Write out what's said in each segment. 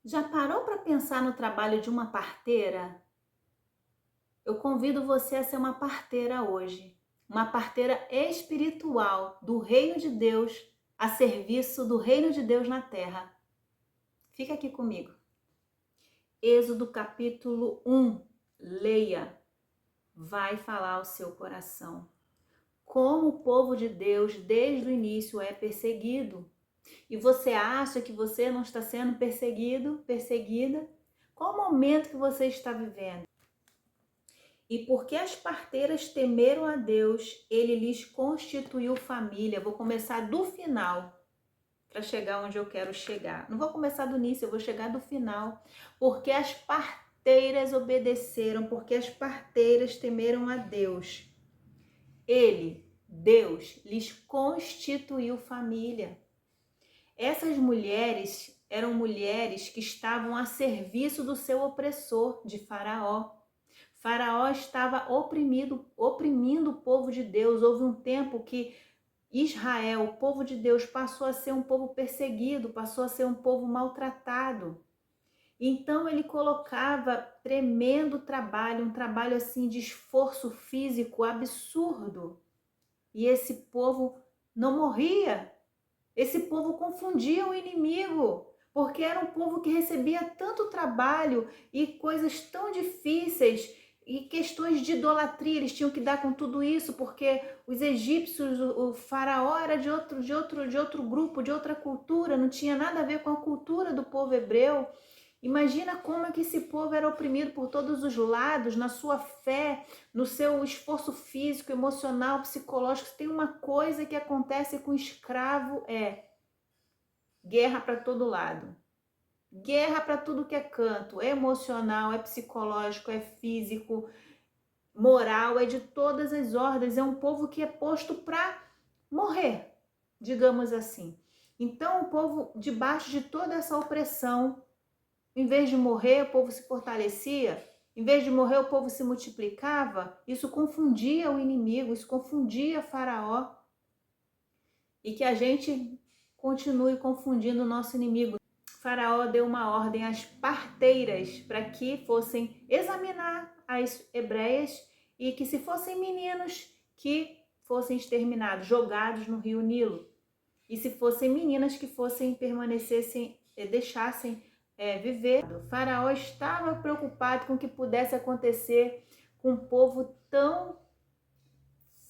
Já parou para pensar no trabalho de uma parteira? Eu convido você a ser uma parteira hoje, uma parteira espiritual do Reino de Deus, a serviço do Reino de Deus na Terra. Fica aqui comigo. Êxodo capítulo 1. Leia. Vai falar ao seu coração. Como o povo de Deus, desde o início, é perseguido. E você acha que você não está sendo perseguido, perseguida? Qual o momento que você está vivendo? E porque as parteiras temeram a Deus, ele lhes constituiu família. Vou começar do final para chegar onde eu quero chegar. Não vou começar do início, eu vou chegar do final. Porque as parteiras obedeceram, porque as parteiras temeram a Deus. Deus, lhes constituiu família. Essas mulheres eram mulheres que estavam a serviço do seu opressor, de Faraó. Faraó estava oprimindo o povo de Deus. Houve um tempo que Israel, o povo de Deus, passou a ser um povo perseguido, passou a ser um povo maltratado. Então ele colocava tremendo trabalho, um trabalho assim de esforço físico absurdo. E esse povo não morria. Esse povo confundia o inimigo, porque era um povo que recebia tanto trabalho e coisas tão difíceis e questões de idolatria. Eles tinham que dar com tudo isso, porque os egípcios, o faraó era de outro grupo, de outra cultura, não tinha nada a ver com a cultura do povo hebreu. Imagina como é que esse povo era oprimido por todos os lados, na sua fé, no seu esforço físico, emocional, psicológico. Se tem uma coisa que acontece com o escravo é guerra para todo lado. Guerra para tudo que é canto, é emocional, é psicológico, é físico, moral, é de todas as ordens. É um povo que é posto para morrer, digamos assim. Então o povo, debaixo de toda essa opressão, em vez de morrer, o povo se fortalecia. Em vez de morrer, o povo se multiplicava. Isso confundia o inimigo, isso confundia Faraó. E que a gente continue confundindo o nosso inimigo. Faraó deu uma ordem às parteiras para que fossem examinar as hebreias e que, se fossem meninos, que fossem exterminados, jogados no rio Nilo. E se fossem meninas, que permanecessem, deixassem viver. O faraó estava preocupado com o que pudesse acontecer com um povo tão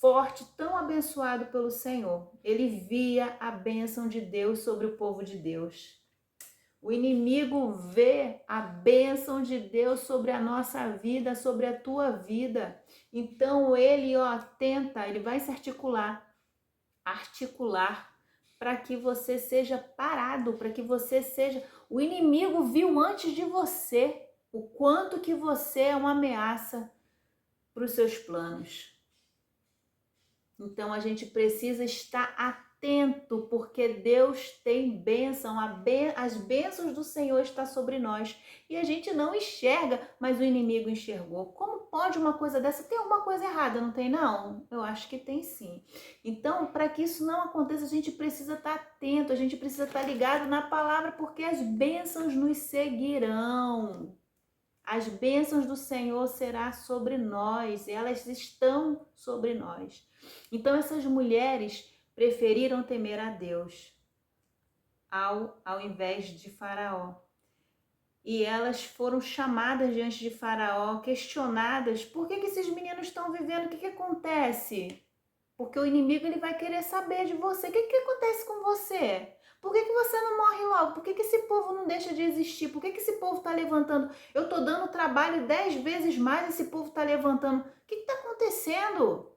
forte, tão abençoado pelo Senhor. Ele via a bênção de Deus sobre o povo de Deus. O inimigo vê a bênção de Deus sobre a nossa vida, sobre a tua vida. Então ele, tenta, ele vai se articular para que você seja parado, para que você seja... O inimigo viu antes de você o quanto que você é uma ameaça para os seus planos. Então a gente precisa estar atento, porque Deus tem bênção, as bênçãos do Senhor estão sobre nós. E a gente não enxerga, mas o inimigo enxergou. Como pode uma coisa dessa? Tem alguma coisa errada, não tem não? Eu acho que tem sim. Então, para que isso não aconteça, a gente precisa estar atento, a gente precisa estar ligado na palavra, porque as bênçãos nos seguirão. As bênçãos do Senhor serão sobre nós, elas estão sobre nós. Então essas mulheres preferiram temer a Deus ao invés de Faraó. E elas foram chamadas diante de Faraó, questionadas: por que esses meninos estão vivendo? O que acontece? Porque o inimigo ele vai querer saber de você. O que acontece com você? Por que você não morre logo? Por que esse povo não deixa de existir? Por que esse povo está levantando? Eu estou dando trabalho 10 vezes mais, esse povo está levantando. O que está acontecendo?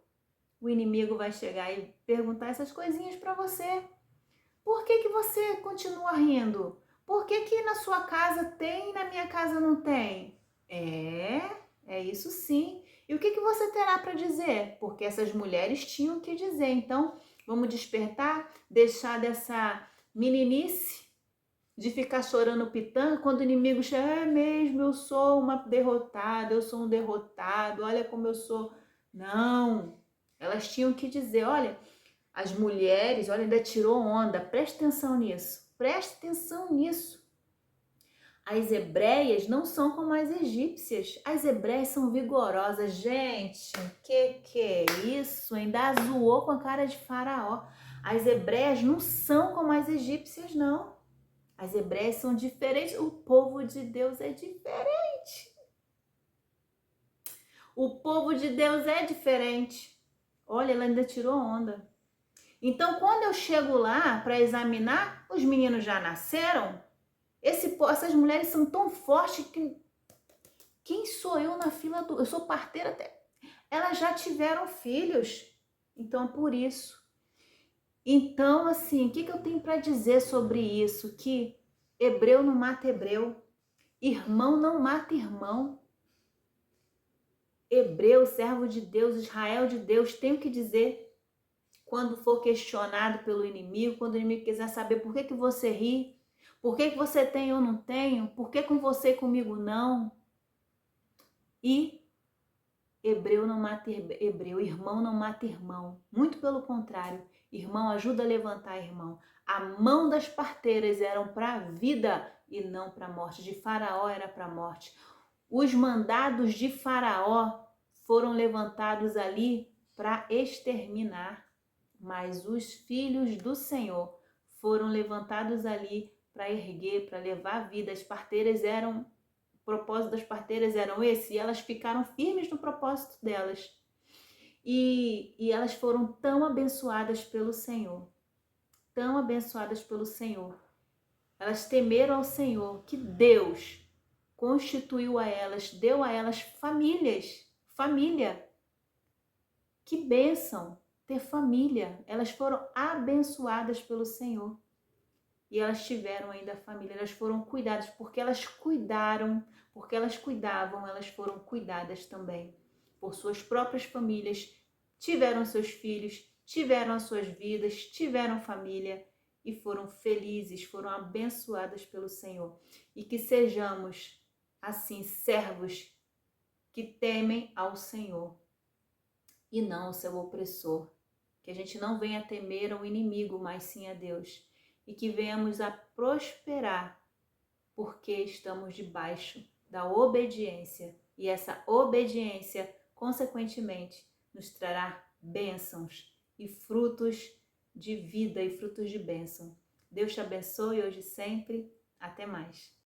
O inimigo vai chegar e perguntar essas coisinhas para você. Por que você continua rindo? Por que na sua casa tem e na minha casa não tem? É isso sim. E o que você terá para dizer? Porque essas mulheres tinham que dizer. Então, vamos despertar, deixar dessa meninice de ficar chorando pitanga quando o inimigo chega. É mesmo, eu sou uma derrotada, eu sou um derrotado, olha como eu sou. Não, elas tinham que dizer, olha, as mulheres, olha, ainda tirou onda, presta atenção nisso, presta atenção nisso. As hebreias não são como as egípcias. As hebreias são vigorosas. Gente, que é isso? Ainda zoou com a cara de Faraó. As hebreias não são como as egípcias, não. As hebreias são diferentes. O povo de Deus é diferente. O povo de Deus é diferente. Olha, ela ainda tirou onda. Então, quando eu chego lá para examinar, os meninos já nasceram. Essas mulheres são tão fortes que quem sou eu na fila do... Eu sou parteira até. Elas já tiveram filhos. Então, por isso. Então, assim, o que eu tenho para dizer sobre isso? Que hebreu não mata hebreu. Irmão não mata irmão. Hebreu, servo de Deus, Israel de Deus, tem o que dizer quando for questionado pelo inimigo, quando o inimigo quiser saber por que você ri, por que você tem ou não tenho, por que com você e comigo não. E hebreu não mata hebreu, irmão não mata irmão. Muito pelo contrário, irmão ajuda a levantar irmão. A mão das parteiras eram para a vida e não para a morte. De Faraó era para a morte. Os mandados de Faraó foram levantados ali para exterminar, mas os filhos do Senhor foram levantados ali para erguer, para levar a vida. As parteiras eram, o propósito das parteiras eram esse, e elas ficaram firmes no propósito delas. E elas foram tão abençoadas pelo Senhor, tão abençoadas pelo Senhor. Elas temeram ao Senhor, que Deus constituiu a elas, deu a elas família. Que bênção ter família. Elas foram abençoadas pelo Senhor. E elas tiveram ainda família, elas foram cuidadas, porque elas cuidaram, porque elas cuidavam, elas foram cuidadas também por suas próprias famílias, tiveram seus filhos, tiveram as suas vidas, tiveram família e foram felizes, foram abençoadas pelo Senhor. E que sejamos assim, servos que temem ao Senhor e não ao seu opressor. Que a gente não venha temer ao inimigo, mas sim a Deus. E que venhamos a prosperar, porque estamos debaixo da obediência. E essa obediência, consequentemente, nos trará bênçãos e frutos de vida e frutos de bênção. Deus te abençoe hoje e sempre. Até mais.